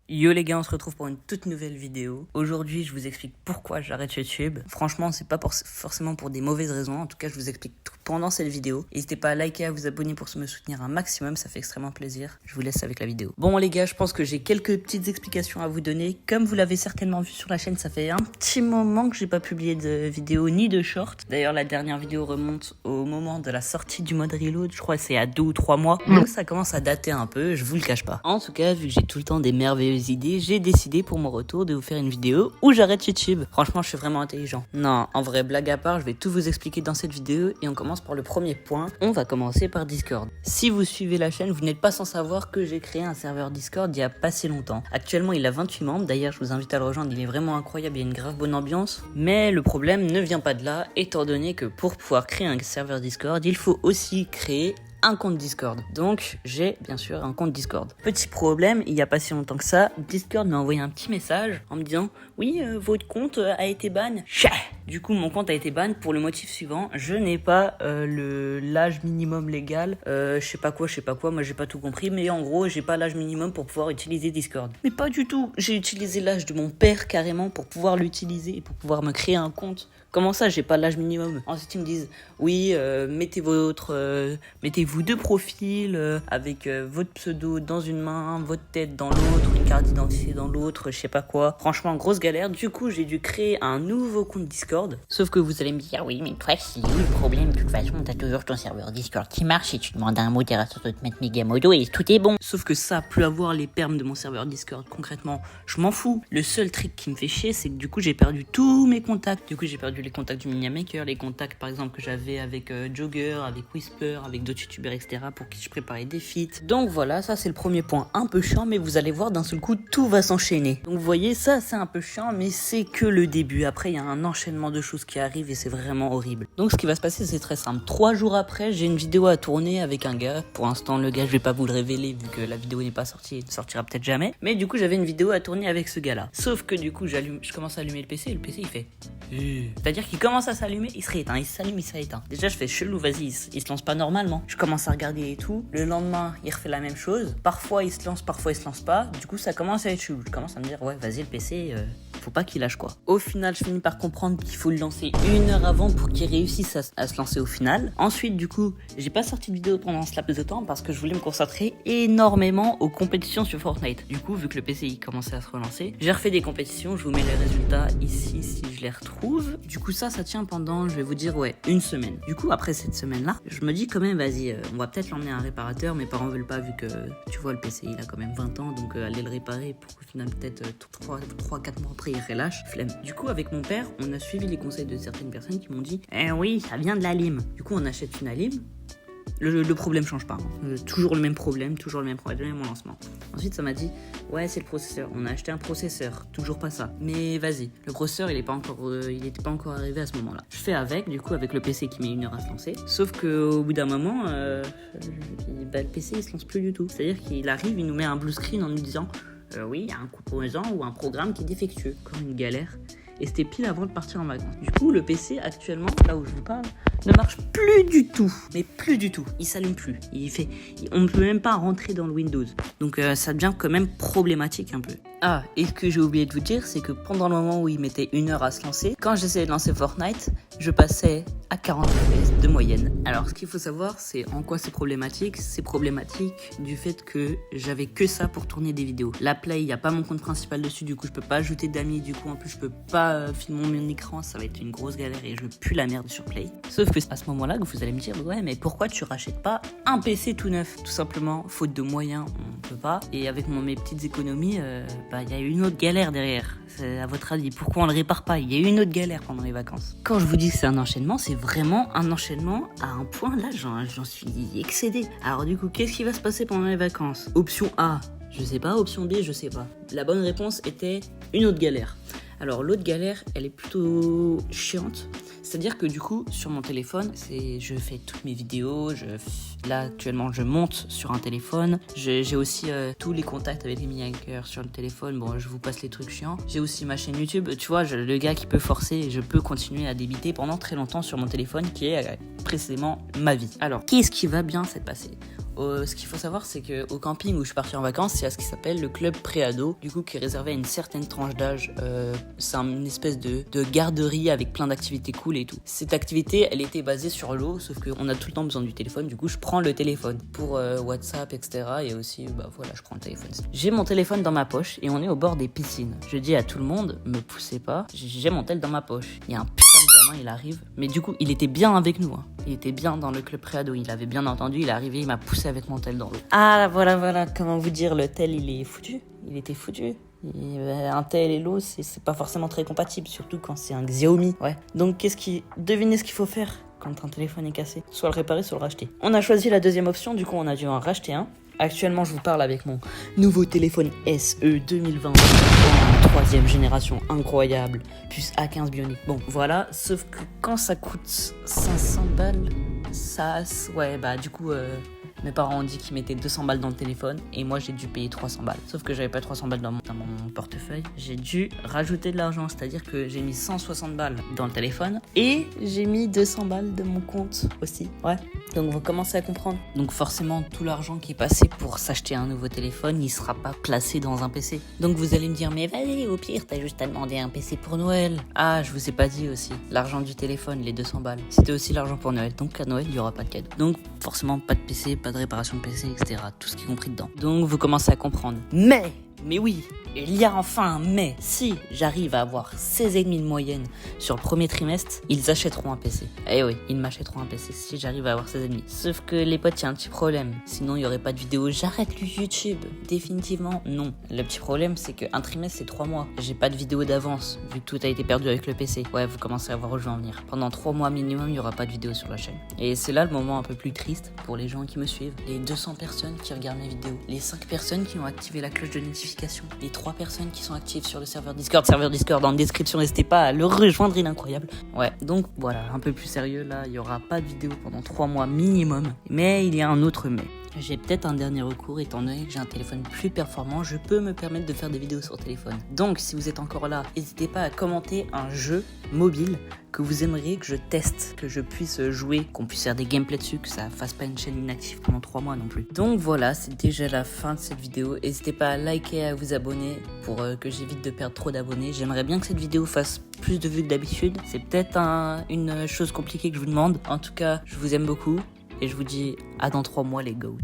Yo les gars, on se retrouve pour une toute nouvelle vidéo. Aujourd'hui, je vous explique pourquoi j'arrête YouTube. Franchement, c'est pas forcément pour des mauvaises raisons. En tout cas, je vous explique tout pendant cette vidéo. N'hésitez pas à liker, à vous abonner pour me soutenir un maximum, ça fait extrêmement plaisir. Je vous laisse avec la vidéo. Bon les gars, je pense que j'ai quelques petites explications à vous donner. Comme vous l'avez certainement vu sur la chaîne, ça fait un petit moment que j'ai pas publié de vidéo ni de short. D'ailleurs, la dernière vidéo remonte au moment de la sortie du mode reload. Je crois que c'est à 2 ou 3 mois. Donc ça commence à dater un peu, je vous le cache pas. En tout cas, vu que j'ai tout le temps des merveilleuses idées, j'ai décidé pour mon retour de vous faire une vidéo où j'arrête YouTube. Franchement, je suis vraiment intelligent. Non, en vrai, blague à part, je vais tout vous expliquer dans cette vidéo et on commence par le premier point. On va commencer par Discord. Si vous suivez la chaîne, vous n'êtes pas sans savoir que j'ai créé un serveur Discord il y a pas si longtemps. Actuellement, il a 28 membres. D'ailleurs, je vous invite à le rejoindre, il est vraiment incroyable, il y a une grave bonne ambiance. Mais le problème ne vient pas de là, étant donné que pour pouvoir créer un serveur Discord, il faut aussi créer un compte Discord. Donc, j'ai bien sûr un compte Discord. Petit problème, il n'y a pas si longtemps que ça, Discord m'a envoyé un petit message en me disant « Oui, votre compte a été ban. » Du coup, mon compte a été ban pour le motif suivant. Je n'ai pas l'âge minimum légal. Je sais pas quoi. Moi, j'ai pas tout compris. Mais en gros, j'ai pas l'âge minimum pour pouvoir utiliser Discord. Mais pas du tout. J'ai utilisé l'âge de mon père carrément pour pouvoir l'utiliser et pour pouvoir me créer un compte. Comment ça, j'ai pas l'âge minimum? Ensuite, ils me disent oui, mettez-vous deux profils avec votre pseudo dans une main, votre tête dans l'autre, une carte d'identité dans l'autre, je sais pas quoi. Franchement, grosse galère. Du coup, j'ai dû créer un nouveau compte Discord. Sauf que vous allez me dire oui, mais toi, c'est où le problème? De toute façon, t'as toujours ton serveur Discord qui marche et tu demandes à un modérateur de te mettre méga modo et tout est bon. Sauf que ça, plus avoir les perms de mon serveur Discord, concrètement, je m'en fous. Le seul trick qui me fait chier, c'est que du coup, j'ai perdu tous mes contacts. Du coup, j'ai perdu les contacts du Miniamaker, les contacts par exemple que j'avais avec Jogger, avec Whisper, avec d'autres youtubeurs, etc. pour qui je préparais des feats. Donc voilà, ça c'est le premier point un peu chiant, mais vous allez voir d'un seul coup, tout va s'enchaîner. Donc vous voyez, ça c'est un peu chiant, mais c'est que le début. Après, il y a un enchaînement de choses qui arrivent et c'est vraiment horrible. Donc ce qui va se passer, c'est très simple. 3 jours après, j'ai une vidéo à tourner avec un gars. Pour l'instant, le gars, je vais pas vous le révéler vu que la vidéo n'est pas sortie, elle ne sortira peut-être jamais. Mais du coup, j'avais une vidéo à tourner avec ce gars-là. Sauf que du coup, je commence à allumer le PC et le PC il fait... C'est-à-dire qu'il commence à s'allumer, il se rééteint, il s'allume, il se rééteint. Déjà, je fais chelou, vas-y, il se lance pas normalement. Je commence à regarder et tout. Le lendemain, il refait la même chose. Parfois, il se lance, parfois, il se lance pas. Du coup, ça commence à être chelou. Je commence à me dire, ouais, vas-y, le PC, faut pas qu'il lâche quoi. Au final, je finis par comprendre qu'il faut le lancer 1 heure avant pour qu'il réussisse à se lancer au final. Ensuite, du coup, j'ai pas sorti de vidéo pendant ce laps de temps parce que je voulais me concentrer énormément aux compétitions sur Fortnite. Du coup, vu que le PC il commençait à se relancer, j'ai refait des compétitions. Je vous mets les résultats ici si je les retrouve. Du coup, ça tient pendant, je vais vous dire, ouais, 1 semaine. Du coup, après cette semaine-là, je me dis quand même, vas-y, on va peut-être l'emmener à un réparateur. Mes parents veulent pas vu que, tu vois, le PC, il a quand même 20 ans. Donc, aller le réparer pour qu'au final, peut-être 3-4 mois après, il relâche. Flemme. Du coup, avec mon père, on a suivi les conseils de certaines personnes qui m'ont dit, eh oui, ça vient de la lime. Du coup, on achète une lime. Le problème change pas. Toujours le même problème au lancement. Ensuite, ça m'a dit, ouais, c'est le processeur. On a acheté un processeur. Toujours pas ça. Mais vas-y, le processeur, il était pas encore arrivé à ce moment-là. Je fais avec, du coup, avec le PC qui met 1 heure à se lancer. Sauf qu'au bout d'un moment, le PC, il se lance plus du tout. C'est-à-dire qu'il arrive, il nous met un blue screen en nous disant, oui, il y a un composant ou un programme qui est défectueux. Encore une galère. Et c'était pile avant de partir en vacances. Du coup, le PC, actuellement, là où je vous parle, ne marche plus du tout. Mais plus du tout. Il s'allume plus. On ne peut même pas rentrer dans le Windows. Donc, ça devient quand même problématique un peu. Ah, et ce que j'ai oublié de vous dire, c'est que pendant le moment où il mettait 1 heure à se lancer, quand j'essayais de lancer Fortnite, je passais à 40 FPS de moyenne. Alors, ce qu'il faut savoir, c'est en quoi c'est problématique. C'est problématique du fait que j'avais que ça pour tourner des vidéos. La Play, il n'y a pas mon compte principal dessus, du coup, je peux pas ajouter d'amis, du coup, en plus, je peux pas filmer mon écran, ça va être une grosse galère et je pue la merde sur Play. Sauf que c'est à ce moment-là que vous allez me dire, ouais, mais pourquoi tu rachètes pas un PC tout neuf? Tout simplement, faute de moyens, on peut pas. Et avec mes petites économies, il y a une autre galère derrière. À votre avis, pourquoi on le répare pas? Il y a eu une autre galère pendant les vacances. Quand je vous dis que c'est un enchaînement, c'est vraiment un enchaînement à un point, là, j'en suis excédé. Alors du coup, qu'est-ce qui va se passer pendant les vacances? Option A, je sais pas. Option B, je sais pas. La bonne réponse était une autre galère. Alors l'autre galère, elle est plutôt chiante. C'est-à-dire que du coup, sur mon téléphone, je fais toutes mes vidéos. Là, actuellement, je monte sur un téléphone. J'ai aussi tous les contacts avec les mini-hackers sur le téléphone. Bon, je vous passe les trucs chiants. J'ai aussi ma chaîne YouTube. Tu vois, le gars qui peut forcer, et je peux continuer à débiter pendant très longtemps sur mon téléphone, qui est précisément ma vie. Alors, qu'est-ce qui va bien s'être passé? Ce qu'il faut savoir, c'est qu'au camping où je suis parti en vacances, il y a ce qui s'appelle le club pré-ado, du coup qui est réservé à une certaine tranche d'âge. C'est une espèce de garderie avec plein d'activités cool et tout. Cette activité, elle était basée sur l'eau, sauf qu'on a tout le temps besoin du téléphone, du coup je prends le téléphone pour WhatsApp, etc. Et aussi, voilà, je prends le téléphone. J'ai mon téléphone dans ma poche et on est au bord des piscines. Je dis à tout le monde, me poussez pas, j'ai mon tel dans ma poche. Il y a un putain de gamin, il arrive, mais du coup il était bien avec nous, hein. Il était bien dans le club pré-ado, il avait bien entendu, il est arrivé, il m'a poussé avec mon tel dans l'eau. Ah voilà, comment vous dire, le tel il est foutu, il était foutu. Un tel et l'eau, c'est pas forcément très compatible, surtout quand c'est un Xiaomi. Ouais. Donc devinez ce qu'il faut faire quand un téléphone est cassé. Soit le réparer, soit le racheter. On a choisi la deuxième option, du coup on a dû en racheter un. Actuellement, je vous parle avec mon nouveau téléphone SE 2020 en 3e génération, incroyable, plus A15 Bionic. Bon, voilà, sauf que quand ça coûte 500 balles, du coup, mes parents ont dit qu'ils mettaient 200 balles dans le téléphone et moi j'ai dû payer 300 balles. Sauf que j'avais pas 300 balles dans mon portefeuille. J'ai dû rajouter de l'argent, c'est-à-dire que j'ai mis 160 balles dans le téléphone et j'ai mis 200 balles de mon compte aussi. Ouais. Donc vous commencez à comprendre. Donc forcément, tout l'argent qui est passé pour s'acheter un nouveau téléphone, il sera pas placé dans un PC. Donc vous allez me dire, mais vas-y, au pire, t'as juste à demander un PC pour Noël. Ah, je vous ai pas dit aussi. L'argent du téléphone, les 200 balles, c'était aussi l'argent pour Noël. Donc à Noël, il y aura pas de cadeau. Donc forcément, pas de PC, pas de réparation de PC, etc. Tout ce qui est compris dedans. Donc vous commencez à comprendre. Mais oui, il y a enfin un mais. Si j'arrive à avoir 16,5 de moyenne sur le premier trimestre, ils achèteront un PC. Eh oui, ils m'achèteront un PC si j'arrive à avoir 16,5. Sauf que les potes, il y a un petit problème. Sinon, il n'y aurait pas de vidéo. J'arrête le YouTube. Définitivement, non. Le petit problème, c'est qu'un trimestre, c'est 3 mois. J'ai pas de vidéo d'avance, vu que tout a été perdu avec le PC. Ouais, vous commencez à voir où je vais en venir. Pendant 3 mois minimum, il n'y aura pas de vidéo sur la chaîne. Et c'est là le moment un peu plus triste pour les gens qui me suivent. Les 200 personnes qui regardent mes vidéos. Les 5 personnes qui ont activé la cloche de notification. Les 3 personnes qui sont actives sur le serveur Discord en description, n'hésitez pas à le rejoindre, il est incroyable. Ouais, donc voilà, un peu plus sérieux là, il n'y aura pas de vidéo pendant 3 mois minimum, mais il y a un autre mais. J'ai peut-être un dernier recours, étant donné que j'ai un téléphone plus performant, je peux me permettre de faire des vidéos sur téléphone. Donc si vous êtes encore là, n'hésitez pas à commenter un jeu mobile que vous aimeriez que je teste, que je puisse jouer, qu'on puisse faire des gameplays dessus, que ça fasse pas une chaîne inactive pendant 3 mois non plus. Donc voilà, c'est déjà la fin de cette vidéo. N'hésitez pas à liker et à vous abonner pour que j'évite de perdre trop d'abonnés. J'aimerais bien que cette vidéo fasse plus de vues que d'habitude. C'est peut-être une chose compliquée que je vous demande. En tout cas, je vous aime beaucoup et je vous dis à dans 3 mois les goats.